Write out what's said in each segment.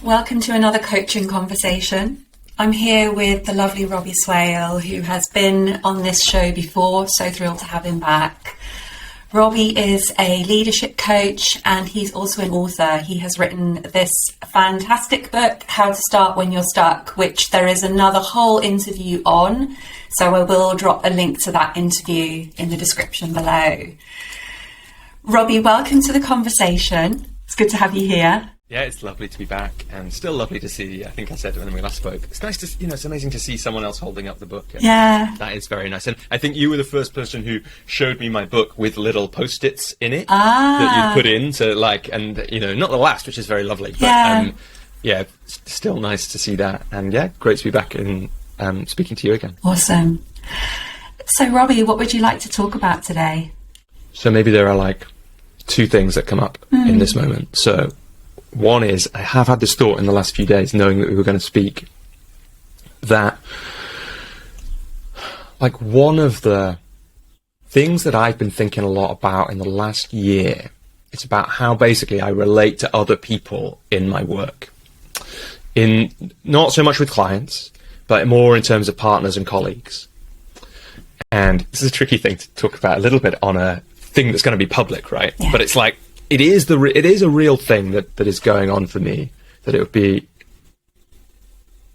Welcome to another coaching conversation. I'm here with the lovely Robbie Swale, who has been on this show before, so thrilled to have him back. Robbie is a leadership coach and he's also an author. He has written this fantastic book, How to Start When You're Stuck, which there is another whole interview on, so I will drop a link to that interview in the description below. Robbie, welcome to the conversation. It's good to have you here. Yeah, it's lovely to be back, and still lovely to see. I think I said when we last spoke. It's nice to, it's amazing to see someone else holding up the book. Yeah, that is very nice. And I think you were the first person who showed me my book with little post-its in it that you put in to and not the last, which is very lovely. But still nice to see that, and great to be back and speaking to you again. Awesome. So, Robbie, what would you like to talk about today? So maybe there are two things that come up in this moment. So. One is, I have had this thought in the last few days, knowing that we were going to speak, that one of the things that I've been thinking a lot about in the last year, it's about how basically I relate to other people in my work. In not so much with clients, but more in terms of partners and colleagues. And this is a tricky thing to talk about a little bit on a thing that's going to be public, right? Yeah. But it's it is a real thing that is going on for me, that it would be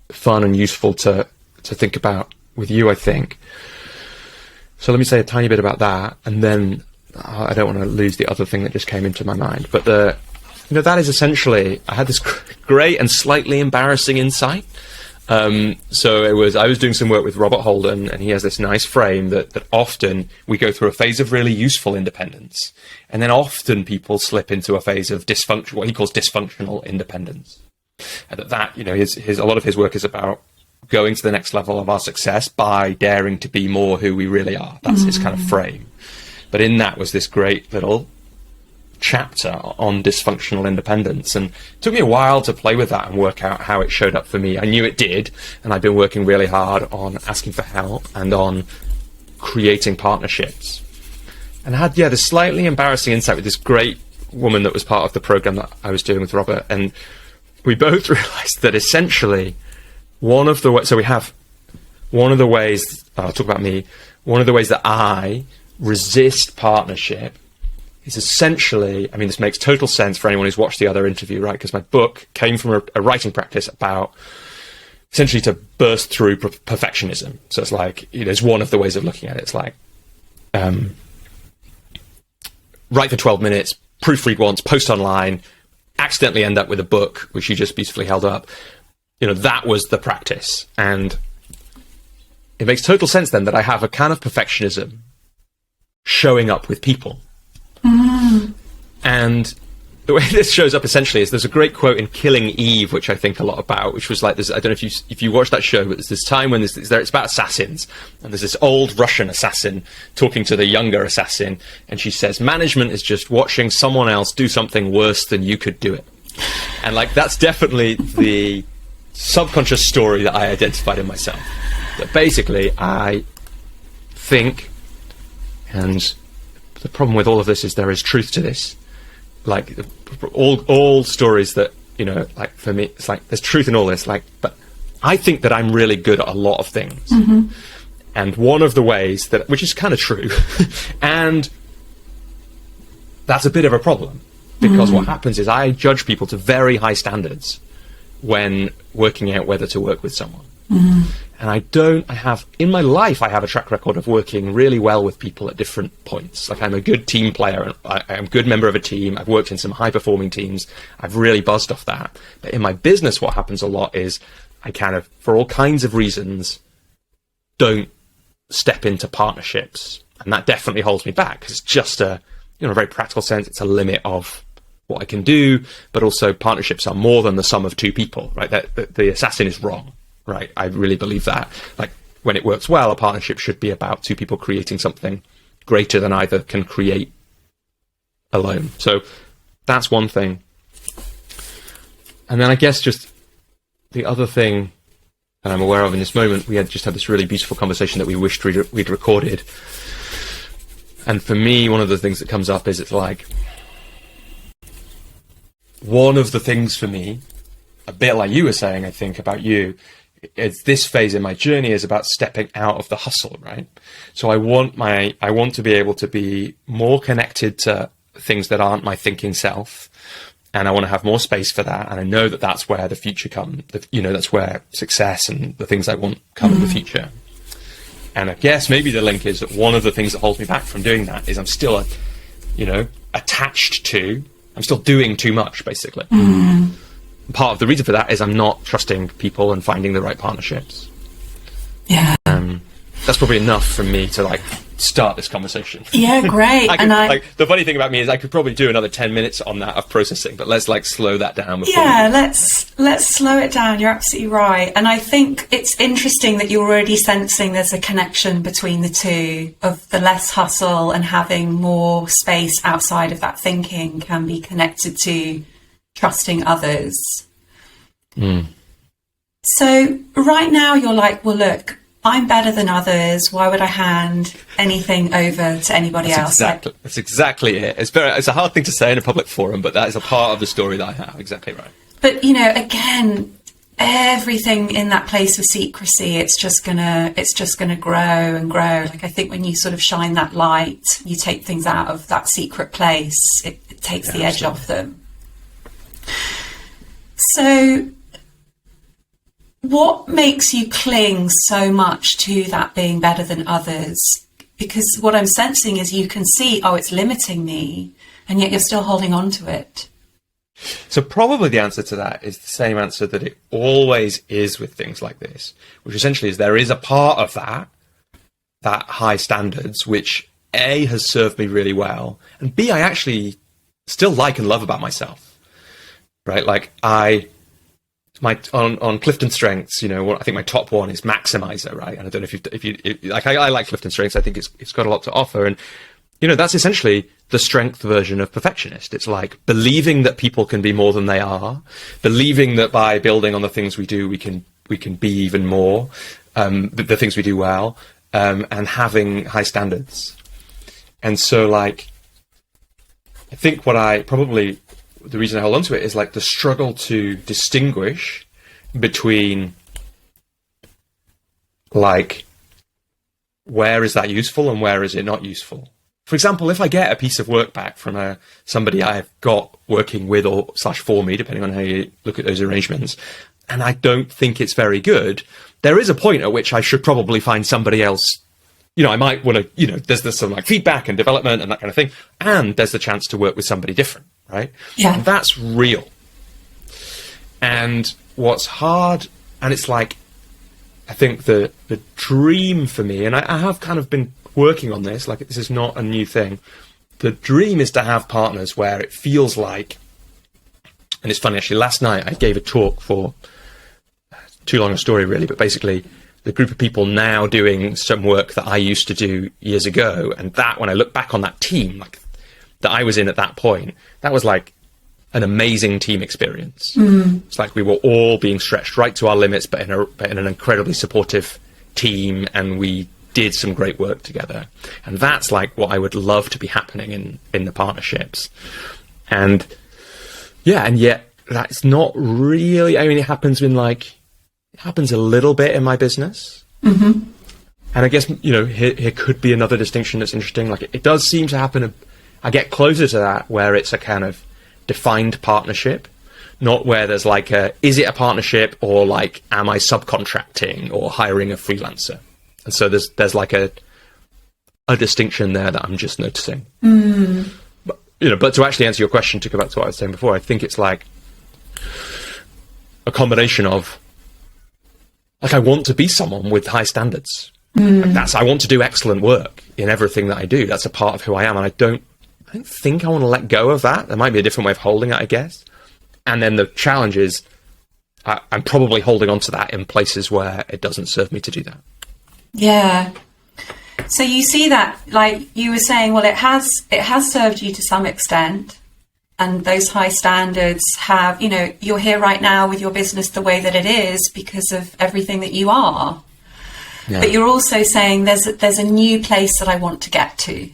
fun and useful to think about with you, I think. So let me say a tiny bit about that, and then I don't want to lose the other thing that just came into my mind. But that is essentially, I had this great and slightly embarrassing insight. So I was doing some work with Robert Holden, and he has this nice frame that often we go through a phase of really useful independence, and then often people slip into a phase of what he calls dysfunctional independence. And a lot of his work is about going to the next level of our success by daring to be more who we really are. That's his kind of frame. But in that was this great little chapter on dysfunctional independence, and it took me a while to play with that and work out how it showed up for me. I knew it did, and I've been working really hard on asking for help and on creating partnerships, and I had this slightly embarrassing insight with this great woman that was part of the program that I was doing with Robert, and we both realized that essentially one of the ways that I resist partnership is essentially, this makes total sense for anyone who's watched the other interview, right? Because my book came from a writing practice about essentially to burst through perfectionism. So it's it's one of the ways of looking at it. It's write for 12 minutes, proofread once, post online, accidentally end up with a book, which you just beautifully held up. That was the practice. And it makes total sense then that I have a kind of perfectionism showing up with people. And the way this shows up essentially is there's a great quote in Killing Eve, which I think a lot about, which was I don't know if you watched that show, but there's this time when it's about assassins, and there's this old Russian assassin talking to the younger assassin, and she says, management is just watching someone else do something worse than you could do it. And that's definitely the subconscious story that I identified in myself. That basically I think, and the problem with all of this is there is truth to this. All stories that, for me, it's there's truth in all this, but I think that I'm really good at a lot of things. Mm-hmm. And one of the ways which is kind of true, and that's a bit of a problem, because what happens is I judge people to very high standards when working out whether to work with someone. Mm-hmm. And in my life, I have a track record of working really well with people at different points. I'm a good team player, I'm a good member of a team, I've worked in some high-performing teams, I've really buzzed off that. But in my business, what happens a lot is I for all kinds of reasons, don't step into partnerships. And that definitely holds me back, because it's just a very practical sense, it's a limit of what I can do, but also partnerships are more than the sum of two people, right? The assassin is wrong. Right, I really believe that. When it works well, a partnership should be about two people creating something greater than either can create alone. So that's one thing. And then I guess just the other thing that I'm aware of in this moment, we had this really beautiful conversation that we wished we'd recorded. And for me, one of the things that comes up is one of the things for me a bit like you were saying, I think, about you, it's this phase in my journey is about stepping out of the hustle, right? So I want to be able to be more connected to things that aren't my thinking self. And I want to have more space for that. And I know that that's where the future comes, that's where success and the things I want come in the future. And I guess maybe the link is that one of the things that holds me back from doing that is I'm still, attached to, I'm still doing too much, basically. Part of the reason for that is I'm not trusting people and finding the right partnerships. Yeah. That's probably enough for me to start this conversation. Yeah, great. The funny thing about me is I could probably do another 10 minutes on that of processing, but let's slow that down. Let's slow it down. You're absolutely right. And I think it's interesting that you're already sensing there's a connection between the two, of the less hustle and having more space outside of that thinking can be connected to trusting others. So right now you're like, well, look, I'm better than others. Why would I hand anything over to anybody else? That's exactly it. It's a hard thing to say in a public forum, but that is a part of the story that I have. Exactly right. But again, everything in that place of secrecy, it's just gonna grow and grow. I think when you sort of shine that light, you take things out of that secret place. It takes the edge off them. So what makes you cling so much to that being better than others? Because what I'm sensing is you can see, it's limiting me, and yet you're still holding on to it. So probably the answer to that is the same answer that it always is with things like this, which essentially is there is a part of that high standards, which A, has served me really well, and B, I actually still like and love about myself, right? On Clifton Strengths, I think my top one is maximizer, right? And I don't know if I like Clifton Strengths. I think it's got a lot to offer, and that's essentially the strength version of perfectionist. It's like believing that people can be more than they are, believing that by building on the things we do, we can be even more, the things we do well, and having high standards. And so, I think the reason I hold on to it is the struggle to distinguish between where is that useful and where is it not useful. For example, if I get a piece of work back from somebody I've got working with or / for me, depending on how you look at those arrangements, and I don't think it's very good, there is a point at which I should probably find somebody else. I might want to, there's some feedback and development and that kind of thing. And there's the chance to work with somebody different, right? Yeah. And that's real. And what's hard, and it's I think the dream for me, and I have kind of been working on this, this is not a new thing. The dream is to have partners where it feels like, and it's funny actually, last night I gave a talk for, too long a story really, but basically the group of people now doing some work that I used to do years ago. And that, when I look back on that team, that I was in at that point, that was an amazing team experience. It's we were all being stretched right to our limits, but in an incredibly supportive team. And we did some great work together. And that's what I would love to be happening in the partnerships. And yet that's not really, it happens in it happens a little bit in my business. And I guess, here could be another distinction that's interesting. It does seem to happen. I get closer to that where it's a kind of defined partnership, not where there's is it a partnership or am I subcontracting or hiring a freelancer? And so there's a distinction there that I'm just noticing. But to actually answer your question, to go back to what I was saying before, I think it's a combination of I want to be someone with high standards. I want to do excellent work in everything that I do. That's a part of who I am. And I don't think I want to let go of that. There might be a different way of holding it, I guess. And then the challenge is I'm probably holding on to that in places where it doesn't serve me to do that. Yeah. So you see that, you were saying, well, it has served you to some extent. And those high standards have, you're here right now with your business the way that it is because of everything that you are. Yeah. But you're also saying there's a new place that I want to get to,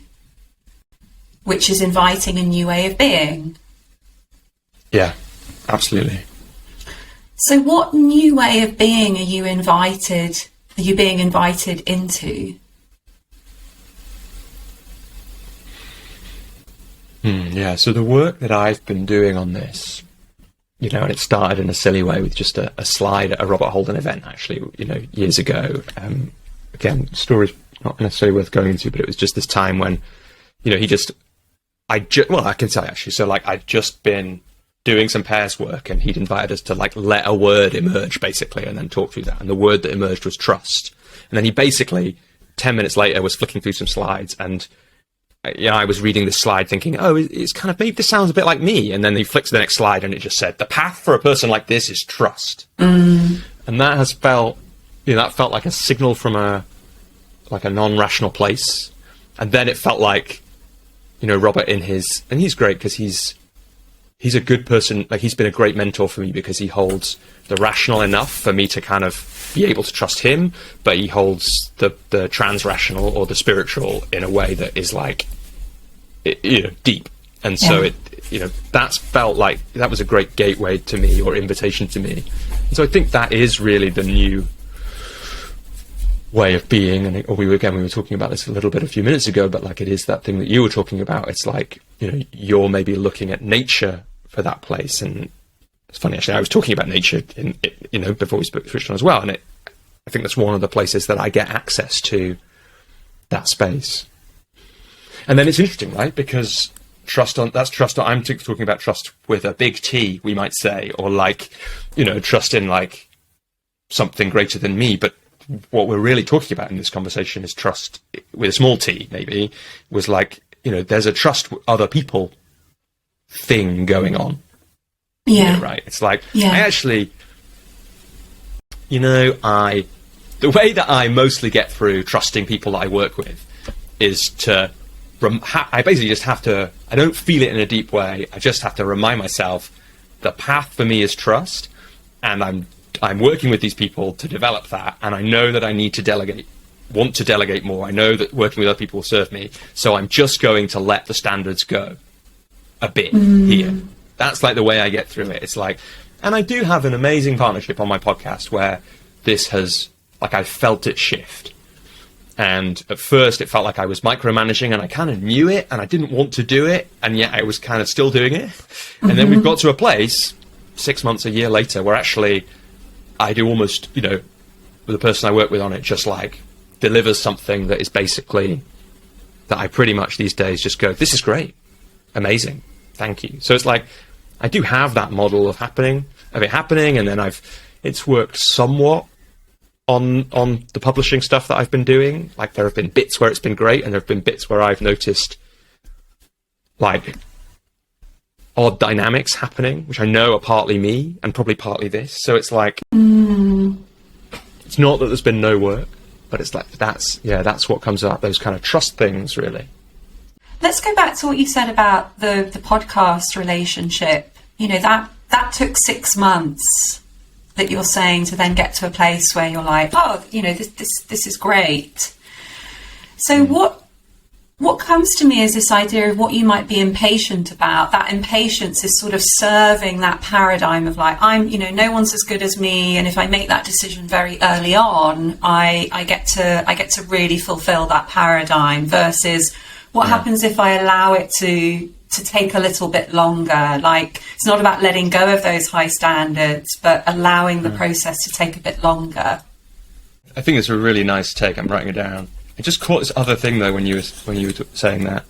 which is inviting a new way of being. Yeah, absolutely. So what new way of being are you being invited into? Yeah, so the work that I've been doing on this, you know, and it started in a silly way with just a slide at a Robert Holden event, actually, you know, years ago. Again, story's not necessarily worth going into, but it was just this time when, you know, I can tell you actually. So, like, I'd just been doing some pairs work, and he'd invited us to, like, let a word emerge, basically, and then talk through that. And the word that emerged was trust. And then he basically, 10 minutes later, was flicking through some slides, and you know, I was reading this slide thinking, oh, it's kind of, maybe this sounds a bit like me. And then he flicked to the next slide and it just said, the path for a person like this is trust. And that has felt, you know, that felt like a signal from a non-rational place. And then it felt like, you know, Robert and he's great because he's a good person. Like, he's been a great mentor for me because he holds the rational enough for me to kind of be able to trust him, but he holds the trans-rational or the spiritual in a way that is like, you know, deep. And so it, you know, that's felt like that was a great gateway to me, or invitation to me. And so I think that is really the new way of being. And we were talking about this a little bit a few minutes ago, but like, it is that thing that you were talking about. It's like, you know, you're maybe looking at nature for that place. And it's funny, actually, I was talking about nature you know, before we switched on as well. And I think that's one of the places that I get access to that space. And then it's interesting, right? Because I'm talking about trust with a big T, we might say, or like, you know, trust in like something greater than me. But what we're really talking about in this conversation is trust with a small t, maybe, was like, you know, there's a trust with other people thing going on. Yeah. Here, right? It's like, I actually, you know, the way that I mostly get through trusting people that I work with is to, I basically just have to, I don't feel it in a deep way. I just have to remind myself the path for me is trust, and I'm working with these people to develop that, and I know that I need to want to delegate more. I know that working with other people will serve me, so I'm just going to let the standards go a bit here. That's like the way I get through it. It's like, and I do have an amazing partnership on my podcast where this has, like, I felt it shift. And at first it felt like I was micromanaging, and I kind of knew it, and I didn't want to do it, and yet I was kind of still doing it. And then we've got to a place 6 months, a year later, where actually I do almost, you know, with the person I work with on it, just like delivers something that is basically, that I pretty much these days just go, this is great, amazing, thank you. So it's like, I do have that model of it happening, and then it's worked somewhat on the publishing stuff that I've been doing. Like, there have been bits where it's been great, and there have been bits where I've noticed like odd dynamics happening, which I know are partly me and probably partly this. So it's like, it's not that there's been no work, but it's like, that's what comes out, those kind of trust things, really. Let's go back to what you said about the podcast relationship. You know, that took 6 months, that you're saying, to then get to a place where you're like, oh, you know, this is great. So what comes to me is this idea of what you might be impatient about. That impatience is sort of serving that paradigm of like, no one's as good as me, and if I make that decision very early on, I get to really fulfill that paradigm, versus what happens if I allow it to take a little bit longer. Like, it's not about letting go of those high standards, but allowing the process to take a bit longer. I think it's a really nice take. I'm writing it down. I just caught this other thing though when you were saying that,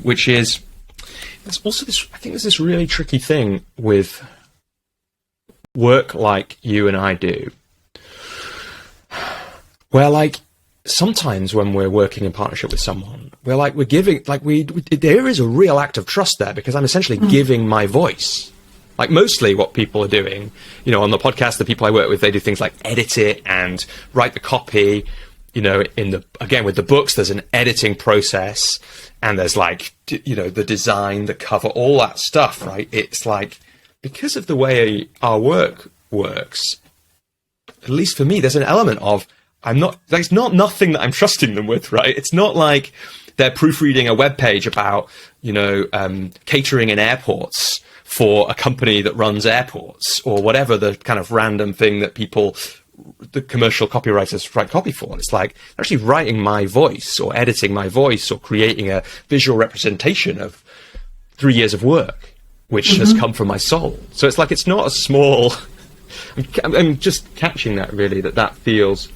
which is, there's also this, I think there's this really tricky thing with work like you and I do, where like sometimes when we're working in partnership with someone, we're giving, like there is a real act of trust there, because I'm essentially giving my voice. Like, mostly what people are doing, you know, on the podcast, the people I work with, they do things like edit it and write the copy. You know, with the books, there's an editing process, and there's like, you know, the design, the cover, all that stuff, right? It's like, because of the way our work works, at least for me, there's an element of, it's not nothing that I'm trusting them with, right? It's not like they're proofreading a web page about, you know, catering in airports for a company that runs airports or whatever the kind of random thing that the commercial copywriters write copy for. And it's like actually writing my voice or editing my voice or creating a visual representation of 3 years of work, which has come from my soul. So it's like, it's not a small, I'm just catching that really, that feels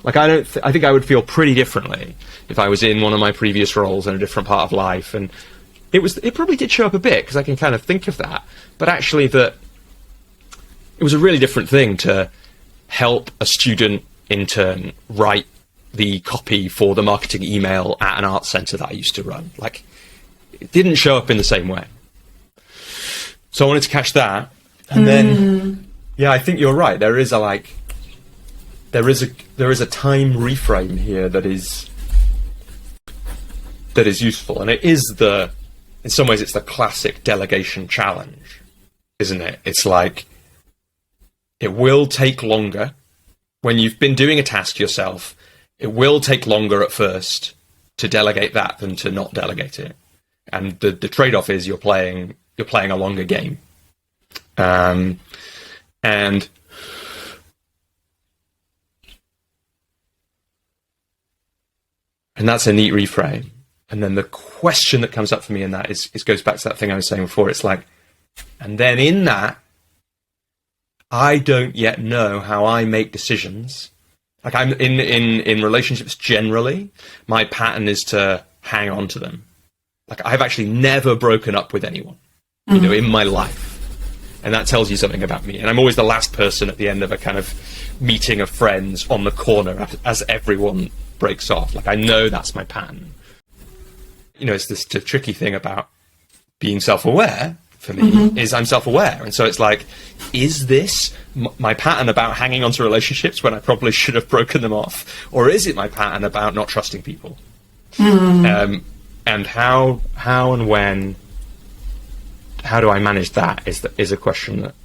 like, I think I would feel pretty differently if I was in one of my previous roles in a different part of life. And it probably did show up a bit, because I can kind of think of that, but actually that it was a really different thing to help a student intern write the copy for the marketing email at an arts centre that I used to run. Like, it didn't show up in the same way. So I wanted to catch that. And then, yeah, I think you're right. There is a time reframe here that is useful. And it is in some ways, it's the classic delegation challenge, isn't it? It's like, it will take longer when you've been doing a task yourself. It will take longer at first to delegate that than to not delegate it. And the trade-off is you're playing a longer game. And that's a neat reframe. And then the question that comes up for me in that is goes back to that thing I was saying before. It's like, and then in that, I don't yet know how I make decisions. Like, I'm in relationships generally, my pattern is to hang on to them. Like, I've actually never broken up with anyone, in my life. And that tells you something about me. And I'm always the last person at the end of a kind of meeting of friends on the corner as everyone breaks off. Like, I know that's my pattern. It's this tricky thing about being self-aware for me is I'm self-aware. And so it's like, is this my pattern about hanging on to relationships when I probably should have broken them off? Or is it my pattern about not trusting people? And how and when, how do I manage that is a question that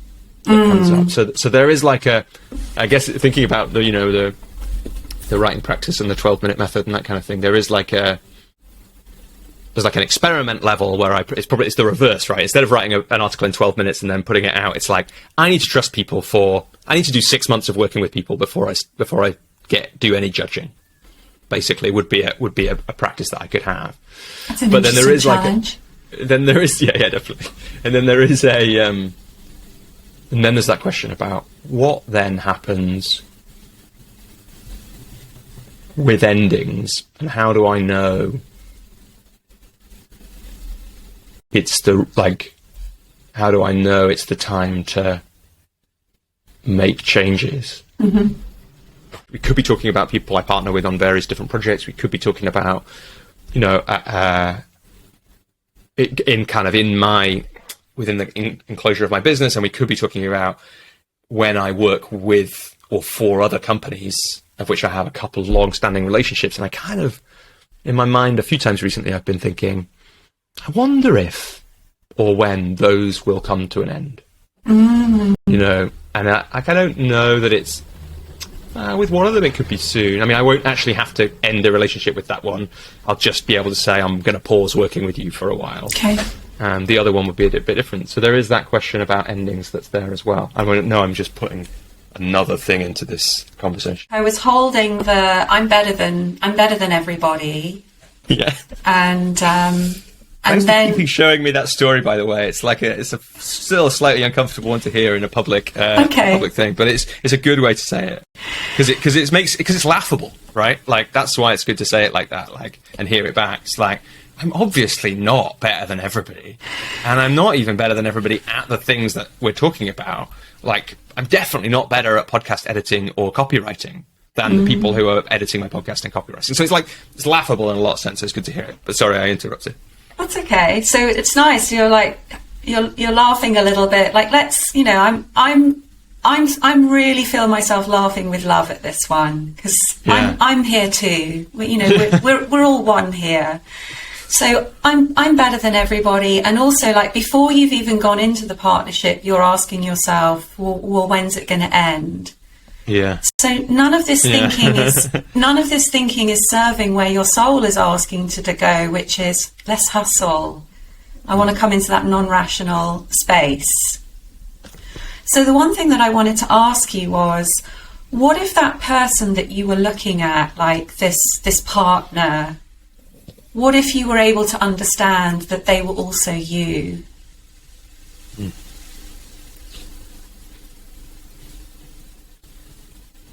comes up. So there is like I guess thinking about the writing practice and the 12-minute method and that kind of thing, there's like an experiment level where it's the reverse, right? Instead of writing an article in 12 minutes and then putting it out, it's like, I need to trust people I need to do 6 months of working with people before I do any judging. Basically, would be a practice that I could have. That's an interesting challenge. Definitely. And then there is and then there's that question about what then happens with endings, and how do I know how do I know it's the time to make changes? We could be talking about people I partner with on various different projects. We could be talking about, within the enclosure of my business, and we could be talking about when I work with or for other companies, of which I have a couple of long-standing relationships. And I kind of, in my mind, a few times recently, I've been thinking, I wonder if or when those will come to an end. And I don't know that it's with one of them. It could be soon. I mean, I won't actually have to end the relationship with that one. I'll just be able to say I'm going to pause working with you for a while. Okay. The other one would be a bit different. So there is that question about endings that's there as well. I don't know, I'm just putting another thing into this conversation. I was holding I'm better than everybody. Yeah. And Thanks then for keeping showing me that story, by the way. It's like still a slightly uncomfortable one to hear in a public thing, but it's a good way to say it because it's laughable, right? Like, that's why it's good to say it like that, like, and hear it back. It's like, I'm obviously not better than everybody, and I'm not even better than everybody at the things that we're talking about. Like, I'm definitely not better at podcast editing or copywriting than the people who are editing my podcast and copywriting. So it's laughable in a lot of sense. So it's good to hear it. But sorry, I interrupted. That's okay. So it's nice. You're like you're laughing a little bit. Like, I'm really feel myself laughing with love at this one, because I'm here too. We're all one here. So I'm better than everybody. And also, like, before you've even gone into the partnership, you're asking yourself, well, when's it going to end? Yeah. So none of this thinking is serving where your soul is asking to go, which is, let's hustle. I want to come into that non-rational space. So the one thing that I wanted to ask you was, what if that person that you were looking at, like this partner, what if you were able to understand that they were also you?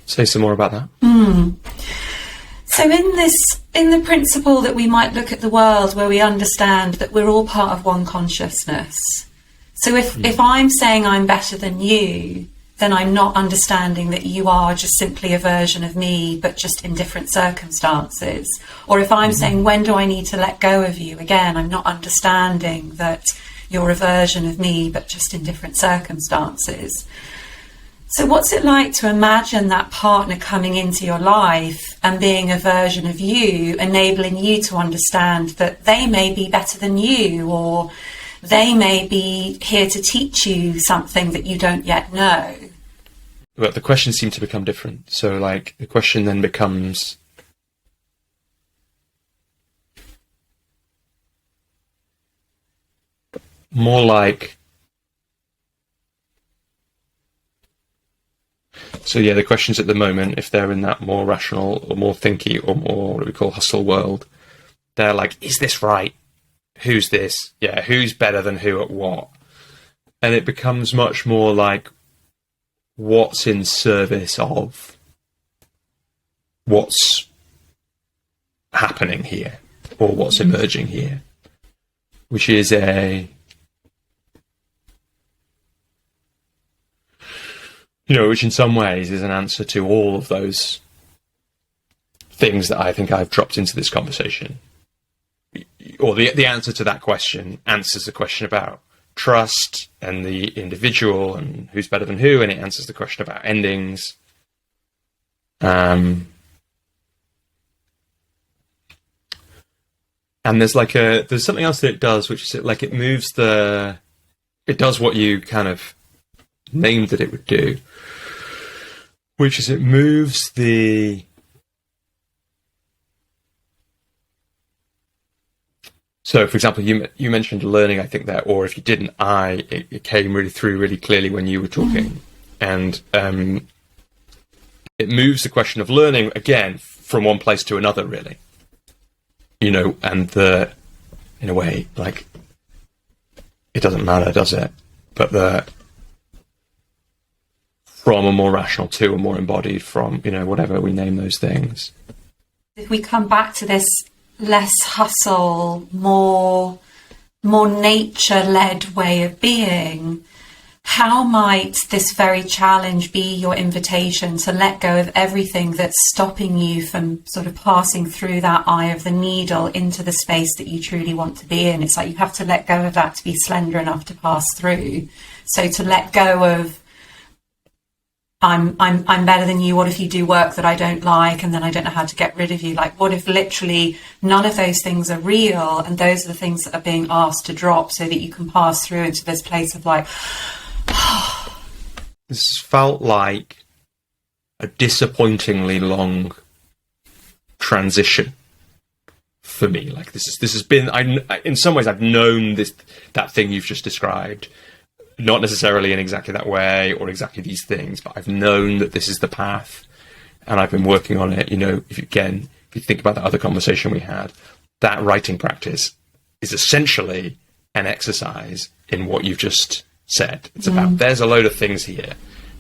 Say some more about that. So in the principle that we might look at the world where we understand that we're all part of one consciousness. So if I'm saying I'm better than you, then I'm not understanding that you are just simply a version of me, but just in different circumstances. Or if I'm saying, when do I need to let go of you? Again, I'm not understanding that you're a version of me, but just in different circumstances. So what's it like to imagine that partner coming into your life and being a version of you, enabling you to understand that they may be better than you, or they may be here to teach you something that you don't yet know? But the questions seem to become different. So, like, the question then becomes, more like, so yeah, the questions at the moment, if they're in that more rational or more thinky or more what we call hustle world, they're like, is this right? Who's this? Yeah, who's better than who at what? And it becomes much more like, what's in service of what's happening here, or what's emerging here, which is which in some ways is an answer to all of those things that I think I've dropped into this conversation. Or the answer to that question answers the question about trust and the individual and who's better than who, and it answers the question about endings. And there's something else that it does, which is it does what you kind of named that it would do, which is it moves the So, for example, you mentioned learning, I think, there, or if you didn't, it came through really clearly when you were talking. And it moves the question of learning, again, from one place to another, really. And in a way, like, it doesn't matter, does it? But from a more rational to a more embodied, from, whatever we name those things. If we come back to this less hustle, more nature-led way of being, how might this very challenge be your invitation to let go of everything that's stopping you from sort of passing through that eye of the needle into the space that you truly want to be in? It's like you have to let go of that to be slender enough to pass through. So to let go of I'm better than you, what if you do work that I don't like and then I don't know how to get rid of you? Like, what if literally none of those things are real and those are the things that are being asked to drop so that you can pass through into this place of like... This felt like a disappointingly long transition for me. Like, this has been... in some ways, I've known that thing you've just described, not necessarily in exactly that way or exactly these things, but I've known that this is the path and I've been working on it. If you think about that other conversation we had, that writing practice is essentially an exercise in what you've just said. It's about, there's a load of things here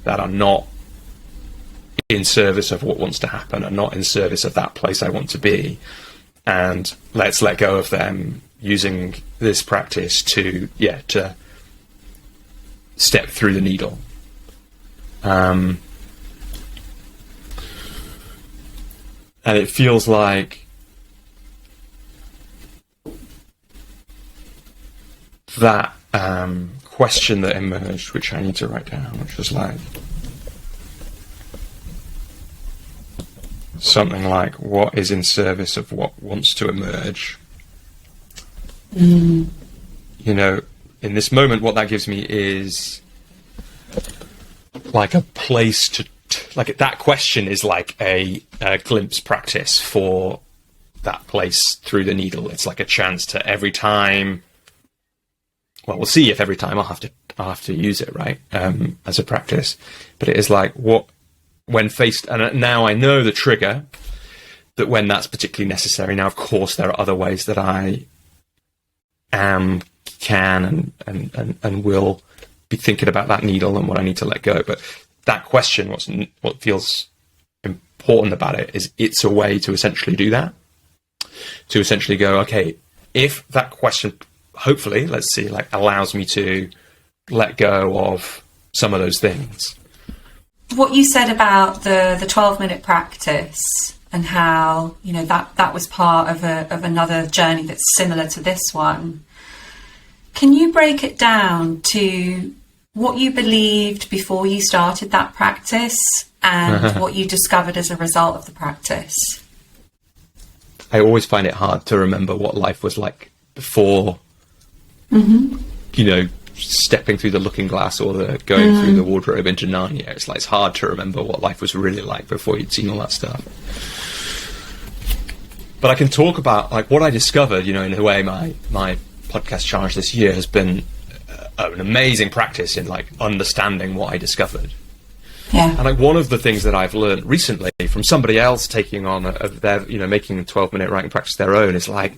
that are not in service of what wants to happen, are not in service of that place I want to be. And let's let go of them using this practice to step through the needle. And it feels like that question that emerged, which I need to write down, which was like something like, what is in service of what wants to emerge? In this moment, what that gives me is like a place to, like, that question is like a glimpse practice for that place through the needle. It's like a chance to, every time well, we'll see if every time I'll have to use it, right, as a practice. But it is like, when faced, and now I know the trigger, that when that's particularly necessary. Now, of course, there are other ways that I can and will be thinking about that needle and what I need to let go. But that question, what feels important about it is it's a way to essentially do that, to essentially go, okay, if that question, hopefully, let's see, like allows me to let go of some of those things. What you said about the 12-minute practice and how, you know, that was part of another journey that's similar to this one. Can you break it down to what you believed before you started that practice and what you discovered as a result of the practice? I always find it hard to remember what life was like before, you know, stepping through the looking glass or going through the wardrobe into Narnia. It's like, it's hard to remember what life was really like before you'd seen all that stuff. But I can talk about like what I discovered, you know, in a way my podcast challenge this year has been an amazing practice in like understanding what I discovered. Yeah. And like one of the things that I've learned recently from somebody else taking on their, you know, making a 12-minute writing practice their own is like,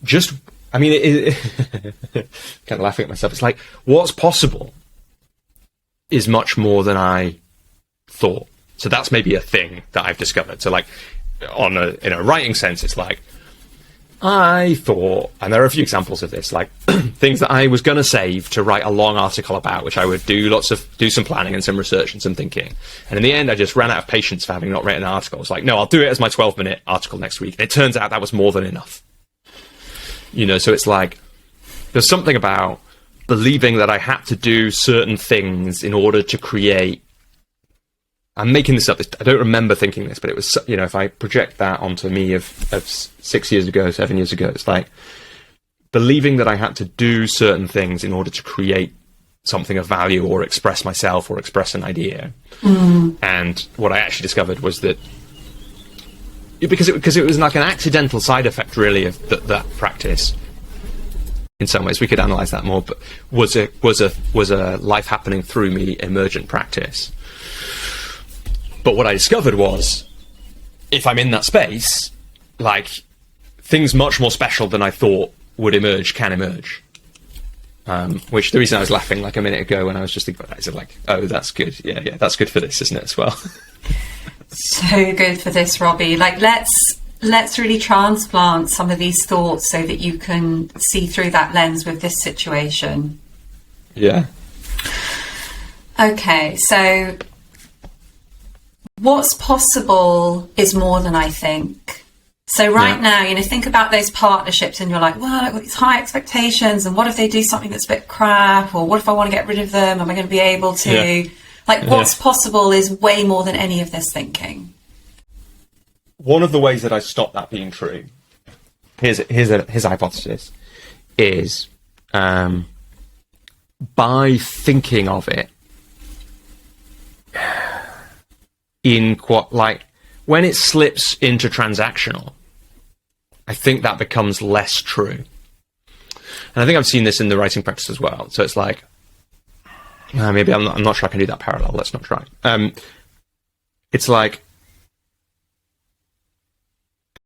just, I mean, kind of laughing at myself. It's like, what's possible is much more than I thought. So that's maybe a thing that I've discovered. So like in a writing sense, it's like, I thought, and there are a few examples of this, like things that I was going to save to write a long article about, which I would do some planning and some research and some thinking. And in the end, I just ran out of patience for having not written an article. I was like, no, I'll do it as my 12-minute article next week. And it turns out that was more than enough. You know, so it's like, there's something about believing that I had to do certain things in order to create. I'm making this up. I don't remember thinking this, but it was, you know, if I project that onto me of 6 years ago, 7 years ago, it's like believing that I had to do certain things in order to create something of value or express myself or express an idea. And what I actually discovered was that because it was like an accidental side effect, really, of that practice. In some ways, we could analyze that more, but was a life happening through me emergent practice. But what I discovered was, if I'm in that space, like, things much more special than I thought would emerge can emerge. Which the reason I was laughing like a minute ago when I was just thinking about that is like, oh, that's good. Yeah, that's good for this, isn't it, as well? So good for this, Robbie. Like, let's really transplant some of these thoughts so that you can see through that lens with this situation. Yeah. Okay, so what's possible is more than I think. So now, you know, think about those partnerships and you're like, well, I've got these high expectations, and what if they do something that's a bit crap, or what if I want to get rid of them? Am I going to be able to? Yeah. Like, what's possible is way more than any of this thinking. One of the ways that I stop that being true, his hypothesis, is by thinking of it in when it slips into transactional, I think that becomes less true. And I think I've seen this in the writing practice as well. So it's like, maybe I'm not sure I can do that parallel. Let's not try. It's like,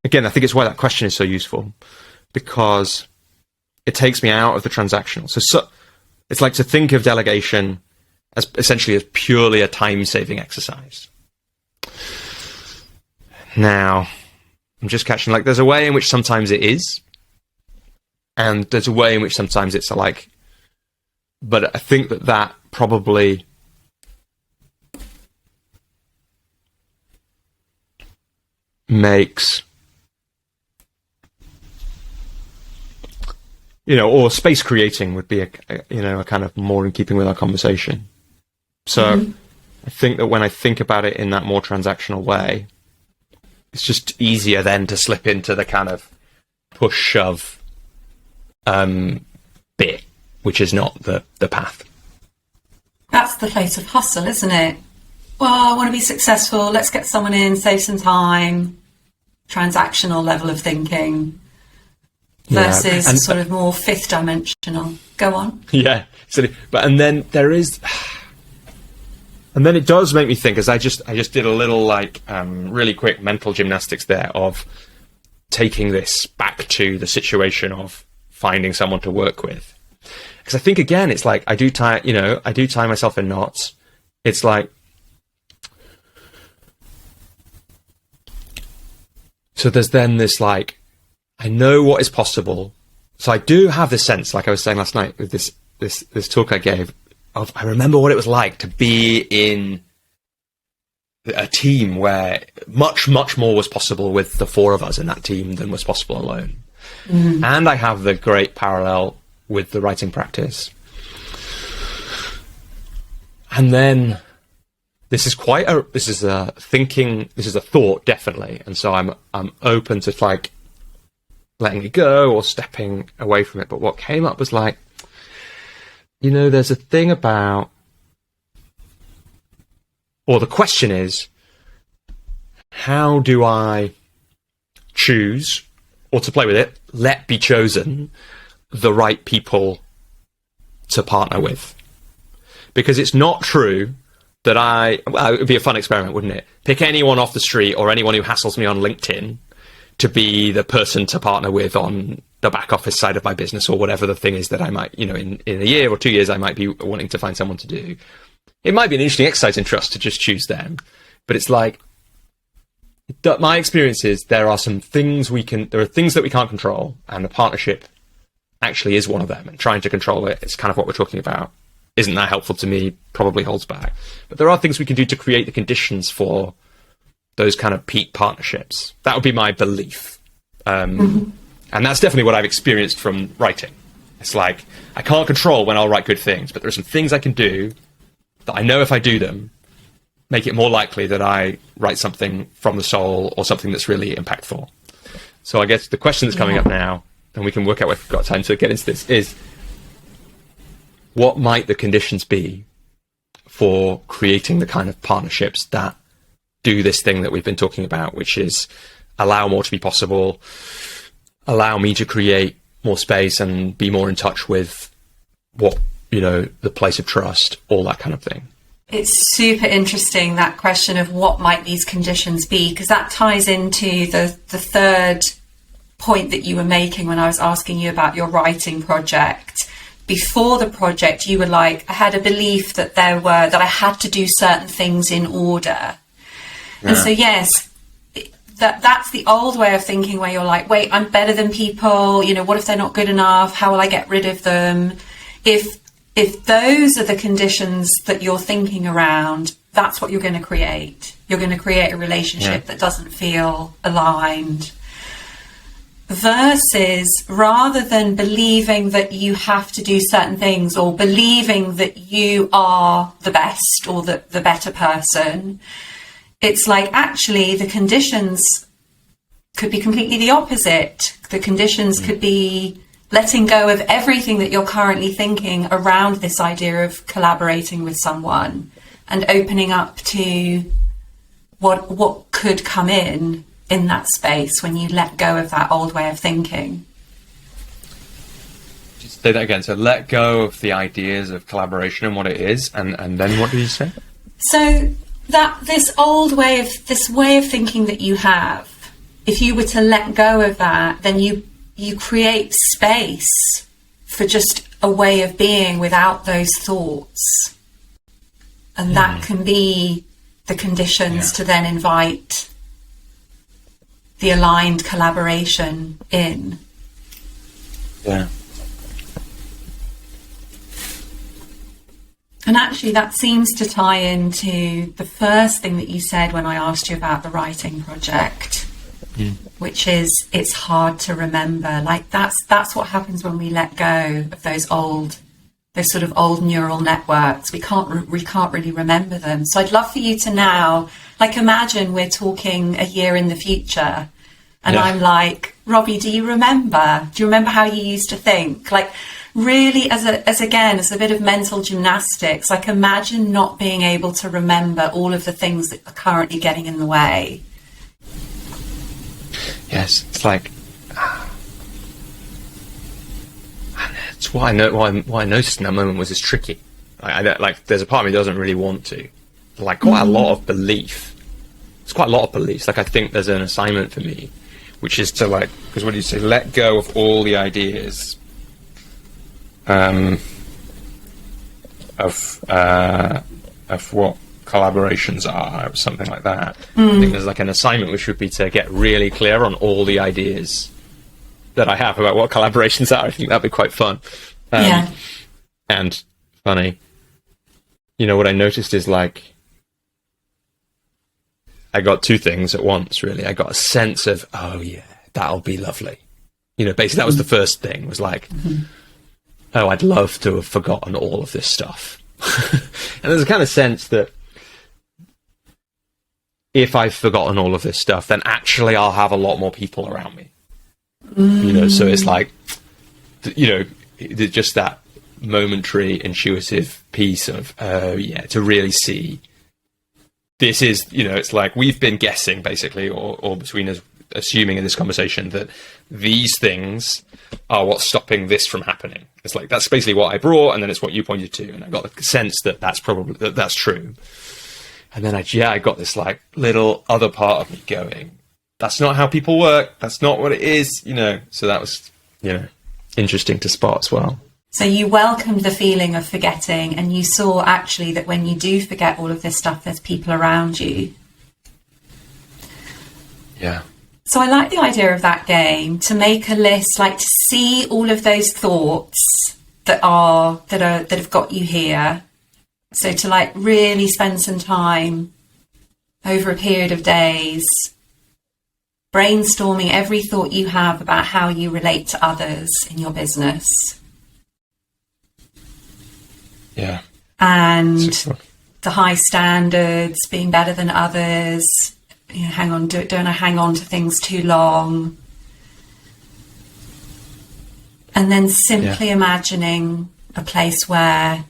again, I think it's why that question is so useful, because it takes me out of the transactional. So it's like to think of delegation as essentially as purely a time-saving exercise. Now, I'm just catching, like, there's a way in which sometimes it is, and there's a way in which sometimes it's like, but I think that probably makes, you know, or space creating would be a kind of more in keeping with our conversation. So I think that when I think about it in that more transactional way, it's just easier then to slip into the kind of push shove bit, which is not the path. That's the place of hustle, isn't it? Well, I want to be successful. Let's get someone in, save some time. Transactional level of thinking. versus and sort of more fifth dimensional. Go on. Yeah, and then there is, and then it does make me think, as I just did a little really quick mental gymnastics there of taking this back to the situation of finding someone to work with, because I think again it's like I do tie myself in knots. It's like, so there's then this like, I know what is possible. So I do have this sense, like I was saying last night with this talk I gave, of I remember what it was like to be in a team where much, much more was possible with the four of us in that team than was possible alone. Mm. And I have the great parallel with the writing practice. And then this is a thought, definitely. And so I'm open to like letting it go or stepping away from it. But what came up was like, there's a thing about, or the question is, how do I choose, or to play with it, let be chosen the right people to partner with? Because it's not true that it would be a fun experiment, wouldn't it? Pick anyone off the street or anyone who hassles me on LinkedIn to be the person to partner with on the back office side of my business, or whatever the thing is that I might, in a year or 2 years, I might be wanting to find someone to do. It might be an interesting exercise in trust to just choose them. But it's like, my experience is there are things that we can't control, and the partnership actually is one of them, and trying to control it is kind of what we're talking about. Isn't that helpful to me? Probably holds back. But there are things we can do to create the conditions for those kind of peak partnerships. That would be my belief. And that's definitely what I've experienced from writing. It's like, I can't control when I'll write good things, but there are some things I can do that I know if I do them, make it more likely that I write something from the soul or something that's really impactful. So I guess the question that's coming up now, and we can work out if we've got time to get into this, is what might the conditions be for creating the kind of partnerships that do this thing that we've been talking about, which is allow more to be possible, allow me to create more space and be more in touch with what, the place of trust, all that kind of thing. It's super interesting, that question of what might these conditions be, because that ties into the third point that you were making when I was asking you about your writing project. Before the project, you were like, I had a belief that that I had to do certain things in order. Yeah. And so, yes, that's the old way of thinking, where you're like, wait, I'm better than people. What if they're not good enough? How will I get rid of them? If those are the conditions that you're thinking around, that's what you're going to create. You're going to create a relationship that doesn't feel aligned. Versus, rather than believing that you have to do certain things, or believing that you are the best or the better person, it's like, actually, the conditions could be completely the opposite. The conditions could be letting go of everything that you're currently thinking around this idea of collaborating with someone, and opening up to what could come in that space when you let go of that old way of thinking. Just say that again. So let go of the ideas of collaboration and what it is, and then what did you say? So that this way of thinking that you have, if you were to let go of that, then you create space for just a way of being without those thoughts. And that can be the conditions to then invite the aligned collaboration in. Yeah. And actually that seems to tie into the first thing that you said when I asked you about the writing project, which is, it's hard to remember. Like that's what happens when we let go of those sort of old neural networks. We can't really remember them. So I'd love for you to now, like, imagine we're talking a year in the future, and I'm like, Robbie, do you remember how you used to think? Like, really, as a bit of mental gymnastics, like, imagine not being able to remember all of the things that are currently getting in the way. Yes, it's like, it's what I know. What I noticed in that moment was it's tricky. Like, there's a part of me that doesn't really want to. Like, quite a lot of belief. It's quite a lot of beliefs. Like, I think there's an assignment for me, which is to, like, because what do you say? Let go of all the ideas of what collaborations are, or something like that. I think there's like an assignment which would be to get really clear on all the ideas that I have about what collaborations are. I think that'd be quite fun. And funny. You know, what I noticed is, like, I got two things at once, really. I got a sense of, oh yeah, that'll be lovely. You know, basically that was the first thing, was like, oh, I'd love to have forgotten all of this stuff. And there's a kind of sense that if I've forgotten all of this stuff, then actually I'll have a lot more people around me. You know, so it's like, you know, just that momentary intuitive piece of, oh yeah, to really see this is, you know, it's like we've been guessing basically, or between us assuming in this conversation that these things are what's stopping this from happening. It's like, that's basically what I brought, and then it's what you pointed to, and I got the sense that that's probably, that's true. And then I got this like little other part of me going, that's not how people work. That's not what it is, you know. So that was, you know, interesting to spot as well. So you welcomed the feeling of forgetting, and you saw actually that when you do forget all of this stuff, there's people around you. Yeah. So I like the idea of that game, to make a list, like to see all of those thoughts that have got you here. So to like really spend some time over a period of days brainstorming every thought you have about how you relate to others in your business. Yeah. And the high standards, being better than others, you know, don't I hang on to things too long? And then simply imagining a place where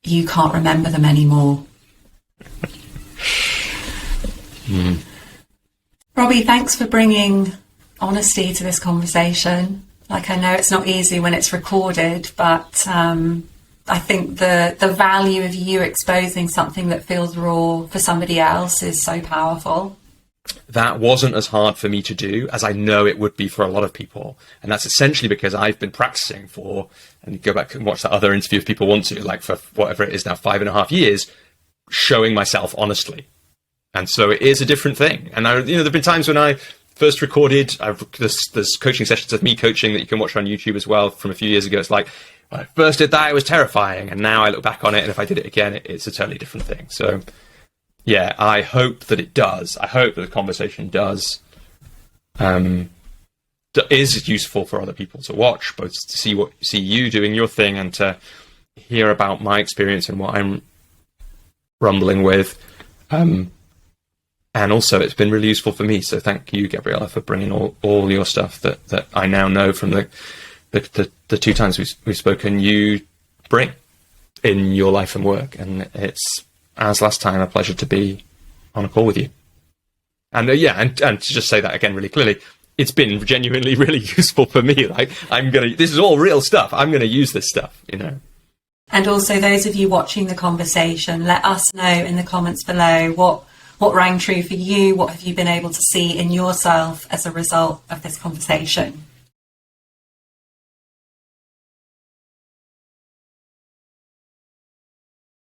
you can't remember them anymore. Robbie, thanks for bringing honesty to this conversation. Like, I know it's not easy when it's recorded, but I think the value of you exposing something that feels raw for somebody else is so powerful. That wasn't as hard for me to do as I know it would be for a lot of people. And that's essentially because I've been practicing for, and you go back and watch that other interview if people want to, like for whatever it is now, 5.5 years, showing myself honestly. And so it is a different thing. And there've been times when I first recorded, there's coaching sessions of me coaching that you can watch on YouTube as well from a few years ago. It's like, when I first did that, it was terrifying. And now I look back on it, and if I did it again, it's a totally different thing. So yeah, I hope that it does. I hope that the conversation is useful for other people to watch, both to see you doing your thing and to hear about my experience and what I'm rumbling with. And also, it's been really useful for me. So thank you, Gabriella, for bringing all your stuff that I now know from the two times we've spoken, you bring in your life and work. And it's, as last time, a pleasure to be on a call with you. And and to just say that again really clearly, it's been genuinely really useful for me. Like, this is all real stuff. I'm going to use this stuff, you know. And also, those of you watching the conversation, let us know in the comments below what rang true for you. What have you been able to see in yourself as a result of this conversation?